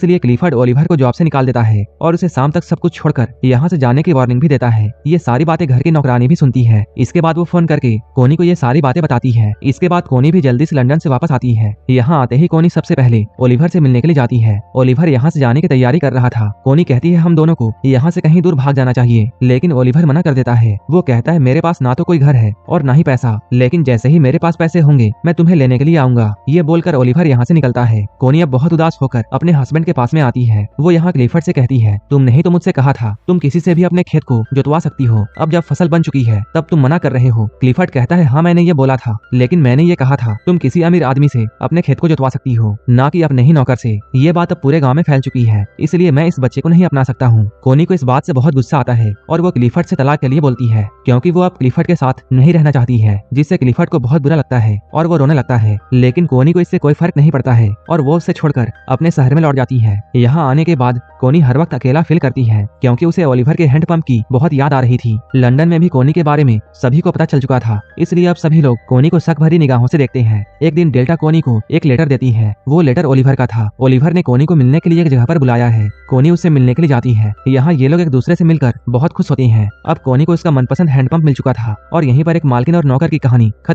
इसलिए Clifford Oliver को job से निकाल देता है और उसे शाम तक सब कुछ छोड़कर यहाँ से जाने की वार्निंग भी देता है। ये सारी बातें घर की नौकरानी भी सुनती है। इसके बाद वो फोन करके कोनी को ये सारी बातें बताती है। इसके बाद कोनी भी जल्दी से लंदन से वापस आती है। यहाँ आते ही कोनी सबसे पहले ओलिवर से मिलने के लिए जाती है। ओलिवर यहाँ से जाने की तैयारी कर रहा था। कोनी कहती है हम दोनों को यहाँ से कहीं दूर भाग जाना चाहिए, लेकिन ओलिवर मना कर देता है। वो कहता है मेरे पास ना तो कोई घर है और ना ही पैसा, लेकिन जैसे ही मेरे पास पैसे होंगे मैं तुम्हें लेने के लिए आऊंगा। ये बोलकर ओलिवर यहाँ से निकलता है। कोनी अब बहुत उदास होकर अपने हस्बैंड के पास में आती है। वो यहाँ क्लिफर्ड से कहती है तुमने ही तो मुझसे कहा था तुम किसी से भी अपने खेत को जुतवा सकती हो, अब जब फसल बन चुकी है तब तुम मना कर रहे हो। क्लिफर्ड कहता है हाँ मैंने ये बोला था, लेकिन मैंने ये कहा था तुम किसी अमीर आदमी से अपने खेत को जुतवा सकती हो, ना कि अपने ही नौकर से। ये बात अब पूरे गाँव में फैल चुकी है, इसलिए मैं इस बच्चे को नहीं अपना सकता हूँ। कोनी को इस बात से बहुत गुस्सा आता है और वो क्लिफर्ड से तलाक के लिए बोलती है, क्योंकि वो अब क्लिफर्ड के साथ नहीं रहना चाहती है, जिससे क्लिफर्ड को बहुत बुरा लगता है और वो रोने लगता है। लेकिन कोनी को इससे कोई फर्क नहीं पड़ता है और वो उसे छोड़कर अपने शहर में लौट जाती है। यहाँ आने के बाद कोनी हर वक्त अकेला फील करती है, क्योंकि उसे ओलिवर के हैंडपंप की बहुत याद आ रही थी। लंदन में भी कोनी के बारे में सभी को पता चल चुका था, इसलिए अब सभी लोग कोनी को शक भरी निगाहों से देखते हैं। एक दिन डेल्टा कोनी को एक लेटर देती है। वो लेटर ओलिवर का था। ओलिवर ने कोनी को मिलने के लिए एक जगह पर बुलाया है। कोनी उससे मिलने के लिए जाती है। यहाँ ये लोग एक दूसरे से मिलकर बहुत खुश होते हैं। अब कोनी को उसका मनपसंद हैंडपंप मिल चुका था और यहीं पर एक मालकिन और नौकर की कहानी खत्म।